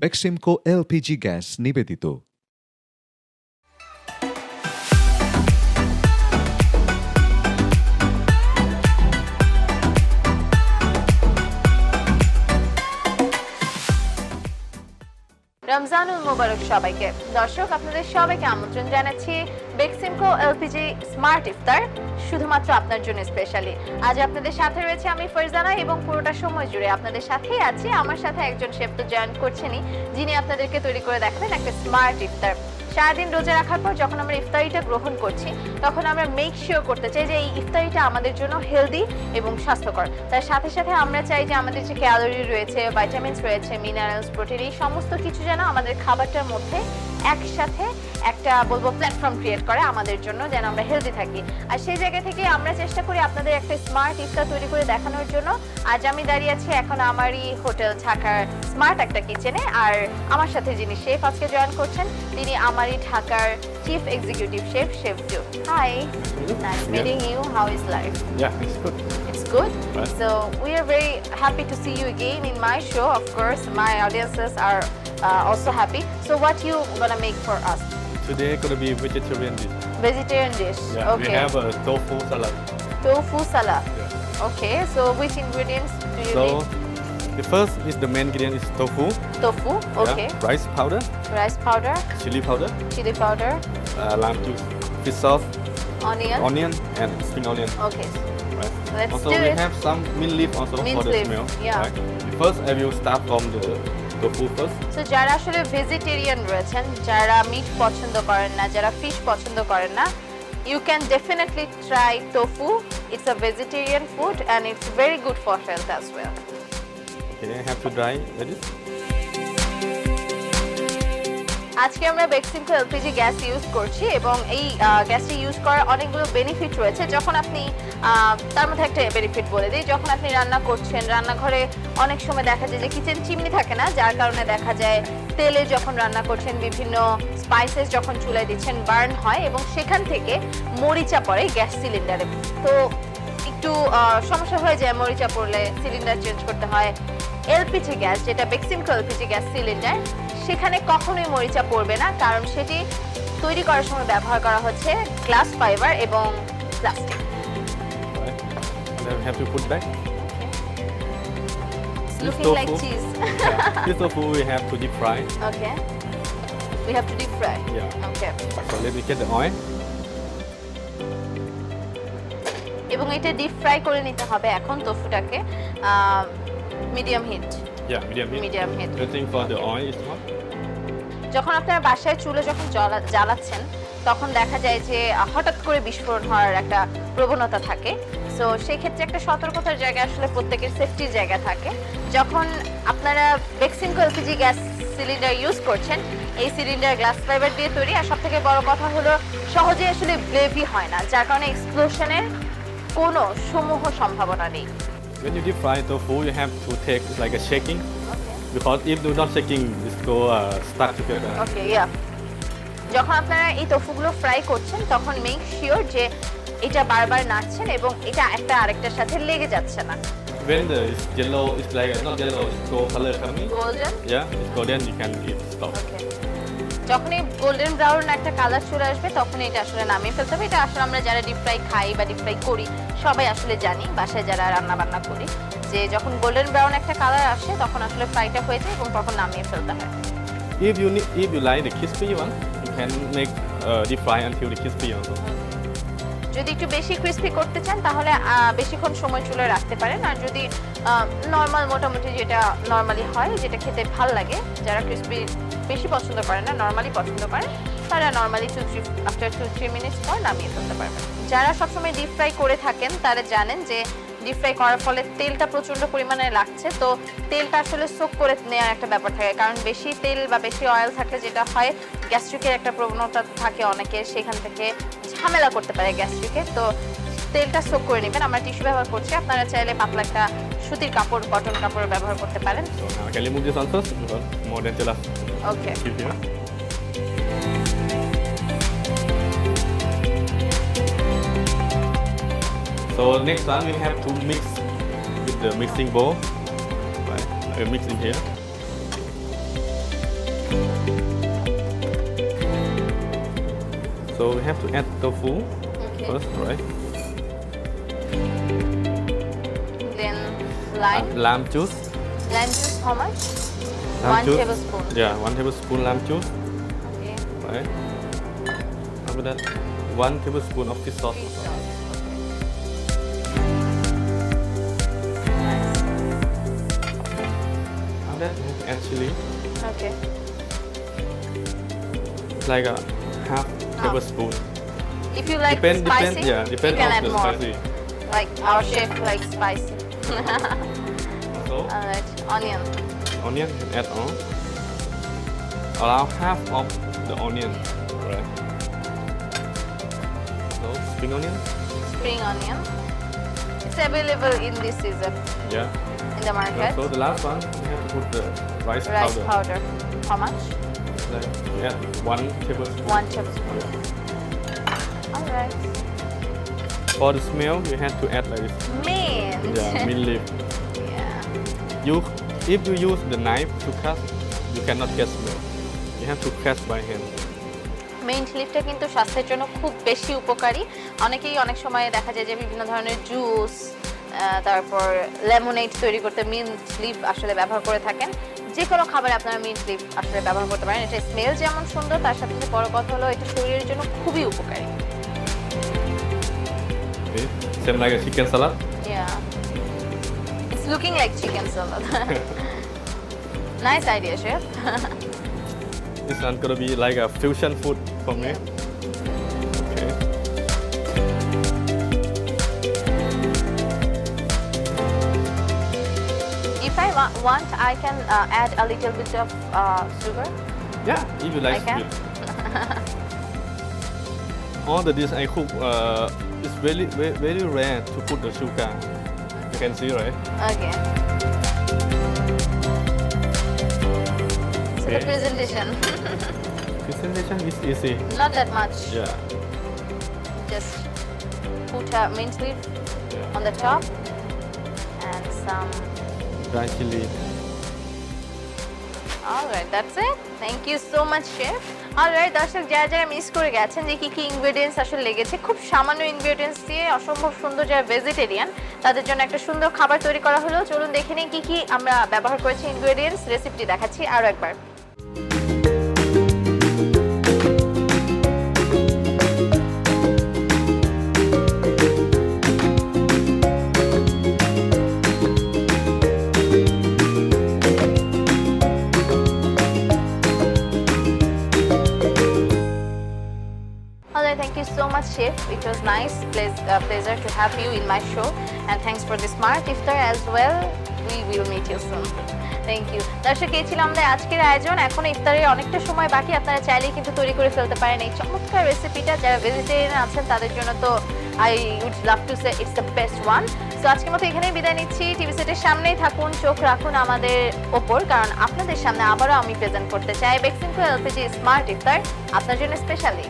Beximco LPG gas নিবেদিত। রমজানুল মোবারক সবাইকে। দর্শক, আপনাদের সবাইকে আমন্ত্রণ জানাচ্ছি বেক্সিমকো এলপিজি স্মার্ট ইফতার, শুধুমাত্র আপনার জন্য স্পেশালি। আজ আপনাদের সাথে রয়েছে আমি ফারজানা এবং পুরোটা সময় জুড়ে আপনাদের সাথেই আছি। আমার সাথে একজন শেফ তো জয়েন করছেনই, যিনি আপনাদেরকে তৈরি করে দেখাবেন একটা স্মার্ট ইফতার। সারাদিন রোজা রাখার পর যখন আমরা ইফতারিটা গ্রহণ করছি, তখন আমরা মেক শিওর করতে চাই যে এই ইফতারিটা আমাদের জন্য হেলদি এবং স্বাস্থ্যকর। তার সাথে সাথে আমরা চাই যে আমাদের যে ক্যালোরি রয়েছে, ভাইটামিনস রয়েছে, মিনারেলস, প্রোটিন, এই সমস্ত কিছু যেন আমাদের খাবারটার মধ্যে একসাথে একটা বলবো প্ল্যাটফর্ম ক্রিয়েট করে আমাদের জন্য, যেন আমরা হেলদি থাকি। আর সেই জায়গা থেকে আমরা চেষ্টা করি আপনাদের একটা স্মার্ট ইফতার তৈরি করে দেখানোর জন্য। আজ আমি দাঁড়িয়ে আছি এখন আমারই হোটেল ঢাকার স্মার্ট একটা কিচেনে, আর আমার সাথে যিনি শেফ আজকে জয়েন করছেন, তিনি আমারই ঢাকার chief executive chef, chef Joe. Hi, nice meeting you. How is life? Yeah, it's good. It's good. Right. So we are very happy to see you again in my show. Of course, my audiences are also happy. So what you gonna make for us? Today gonna be vegetarian dish. Vegetarian dish. Yeah, Okay. we have a tofu salad. Tofu salad. Yeah. Okay. So which ingredients do you So need? the first is the main ingredient is tofu. Tofu. Okay. Yeah, rice powder, Rice powder, chili powder, chili powder, lime juice, fish sauce, onion. onion, and spring onion. Okay. Right. Let's also do we it. have some mint leaf also Mint for the leaf, smell. yeah. Right. First, I will start from the tofu first. So যারা আসলে vegetarian রয়েছেন, যারা meet পছন্দ করেন না, যারা fish পছন্দ করেন না, you can definitely try tofu. It's a vegetarian food and it's very good for health as well. Okay, I have to dry this. আজকে আমরা বেক্সিমকো এলপিজি গ্যাস ইউজ করছি এবং এই গ্যাসটি ইউজ করার অনেকগুলো বেনিফিট রয়েছে। যখন আপনি তার মধ্যে একটা বেনিফিট বলে দিই, যখন আপনি রান্না করছেন, রান্নাঘরে অনেক সময় দেখা যায় যে কিচেন চিমনি থাকে না, যার কারণে দেখা যায় তেলে যখন রান্না করছেন, বিভিন্ন স্পাইসেস যখন চুলায় দিচ্ছেন, বার্ন হয় এবং সেখান থেকে মরিচা পড়ে গ্যাস সিলিন্ডারে। তো একটু সমস্যা হয়ে যায়, মরিচা পড়লে সিলিন্ডার চেঞ্জ করতে হয়। এলপিজি গ্যাস, যেটা বেক্সিমকো এলপিজি গ্যাস সিলিন্ডার, সেখানে কখনোই মরিচা পড়বে না, কারণ সেটি তৈরি করার সময় ব্যবহার করা হচ্ছে গ্লাস ফাইবার এবং plastic. Right. And then we have to put back. It's This looking like tofu. cheese. Yeah. This tofu we have to deep fry. Okay. We have to deep fry. Yeah. Okay. So let me get the oil. এবং এটা deep fry করে নিতে হবে এখন tofuটাকে medium heat. Yeah, medium heat. Medium heat. Waiting for the oil is hot. যখন আপনার বাসায় চুলো যখন জ্বালাচ্ছেন, তখন দেখা যায় যে হঠাৎ করে বিস্ফোরণ হওয়ার একটা প্রবণতা থাকে। সো সেই ক্ষেত্রে একটা সতর্কতার জায়গা আসলে প্রত্যেকের সেফটির জায়গা থাকে। যখন আপনারা Beximco LPG gas cylinder use করছেন, এই সিলিন্ডার গ্লাস ফাইবার দিয়ে তৈরি, আর সব থেকে বড় কথা হলো সহজে আসলে ব্লেভি হয় না, যার কারণে এক্সপ্লোশনের কোনো সমূহ সম্ভাবনা নেই। When you deep fry tofu, you have to take like a shaking because if you not shaking, it's go stuck together. ওকে, ইয়া। যখন আপনারা এই tofuগুলো ফ্রাই করছেন, তখন মেক শিওর যে এটা বারবার নাড়ছেন এবং এটা একটা আরেকটার সাথে লেগে যাচ্ছে না। When the is yellow, it's like not yellow, it's gold color coming. Golden. Yeah, it's golden. You can eat stop. ওকে। যখনই গোল্ডেন ব্রাউন একটা কালার চলে আসবে, তখন এটা আসলে নামিয়ে ফেলতে হবে। এটা আসলে আমরা যারা ডিপ ফ্রাই খাই বা ডিপ ফ্রাই করি, সবাই আসলে জানি, বাসায় যারা রান্না বান্না করি, যে যখন গোল্ডেন ব্রাউন একটা কালার আসে, তখন আসলে ফ্রাইটা হয়ে যায় এবং তখন নামিয়ে ফেলতে হয়। If you like the crispy one, you can make deep fry until the crispy also. যদি একটু বেশি ক্রিস্পি করতে চান, তাহলে বেশিক্ষণ সময় চুলায় রাখতে পারেন। আর যদি নর্মাল মোটামুটি যেটা নর্মালি হয়, যেটা খেতে ভালো লাগে, যারা ক্রিস্পি বেশি পছন্দ করেন না, নর্মালি পছন্দ করেন, তারা নর্মালি আফটার 2-3 মিনিটস পর নামিয়ে ফেলতে পারবেন। যারা সবসময় ডিপ ফ্রাই করে থাকেন, তারা জানেন যে ডিপ ফ্রাই করার ফলে তেলটা প্রচণ্ড পরিমাণে লাগছে। তো তেলটা আসলে সোক করে নেওয়ার একটা ব্যাপার থাকে, কারণ বেশি তেল বা বেশি অয়েল থাকলে যেটা হয়, গ্যাস্ট্রিকের একটা প্রবণতা থাকে অনেকের, সেখান থেকে ঝামেলা করতে পারে গ্যাস্ট্রিকে। তো তেলটা সোক করে নেবেন। আমরা টিস্যু ব্যবহার করছি, আপনারা চাইলে পাতলা একটা সুতির কাপড়, কটন কাপড় ব্যবহার করতে পারেন। So now I can remove this one first because more than just okay. keep here. So next one we have to mix with the mixing bowl. Right, I mix in here. we have to add tofu Okay. first, right? Then lime. Lamb juice. Lime juice, how much? Lamb 1 juice. tablespoon. Yeah, 1 tablespoon lamb juice, Okay. right? After that, 1 tablespoon of fish sauce. Fish sauce. Nice. After that, we have to add chili, Okay. like a half tablespoon. If you like Depend, spicy, yeah, depend you can on add the more. spicy. Like our chef likes spicy. So, Alright, onion. onion, add on. Allow half of the onion, right? So, spring onion, Spring onion. It's available in this season yeah. in the market. So the last one, we have to put the rice Rice powder. powder. How much? Like, we add 1 tablespoon. 1 tablespoon. Alright. For the smell, you have to add like this. Mint. Yeah, mint leaf. Yeah. If you use the knife to cut, you cannot get smell. You have to cut by hand. Mint লিফটা কিন্তু স্বাস্থ্যের জন্য খুব বেশি উপকারী। অনেকেই অনেক সময় দেখা যায় যে বিভিন্ন ধরনের জুস তারপর লেমনেড তৈরি করতে মিন্ট লিফ আসলে ব্যবহার করে থাকেন। যে কোনো খাবারে আপনারা মিন্ট লিফ আসলে ব্যবহার করতে পারেন। এটা স্মেল যেমন সুন্দর, তার সাথে সাথে বড় কথা হলো এটা শরীরের জন্য খুবই উপকারী। Okay. Same like a chicken salad. Yeah. It's looking like chicken salad. Nice idea, chef. This one gonna be like a fusion food for me. Okay. If I want, I can add a little bit of sugar. Yeah, if you like I can. sweet. All the dish I cook, it's very rare to put the sugar. You can see, right? Okay. So the Okay. presentation, Presentation is easy. not that much. Yeah. Just put a mint leaf Yeah. on the top and some. Dry chili. Alright, that's it. Thank you so much, chef. Alright, দর্শক যারা যারা miss করে গেছেন যে কি কি ingredients আসলে লেগেছে, খুব সামান্য ইনগ্রেডিয়েন্টস দিয়ে অসম্ভব সুন্দর যারা ভেজিটেরিয়ান তাদের জন্য একটা সুন্দর খাবার তৈরি করা হলো। চলুন দেখে নিই কি কি আমরা ব্যবহার করেছি ইনগ্রেডিয়েন্টস। রেসিপিটি দেখাচ্ছি আরো একবার। Alright, thank you so much, chef. It was nice, pleasure to have you in my show, and thanks for the smart iftar as well. We will meet you soon. Thank you. দর্শক, এই ছিল আমাদের আজকের আয়োজন। এখন ইফতারের অনেকটা সময় বাকি, আপনারা চাইলেই কিন্তু তৈরি করে ফেলতে পারেন এই চমৎকার রেসিপিটা। যারা ভেজিটেরিয়ান আছেন তাদের জন্য তো I would love to say it's the best one. So আজকের মতো এখানেই বিদায় নিচ্ছি। টিভি সেটের সামনেই থাকুন, চোখ রাখুন আমাদের ওপর, কারণ আপনাদের সামনে আবারও আমি প্রেজেন্ট করতে চাই বেক্সিমকো এলপিজি স্মার্ট ইফতার আপনার জন্য স্পেশালি।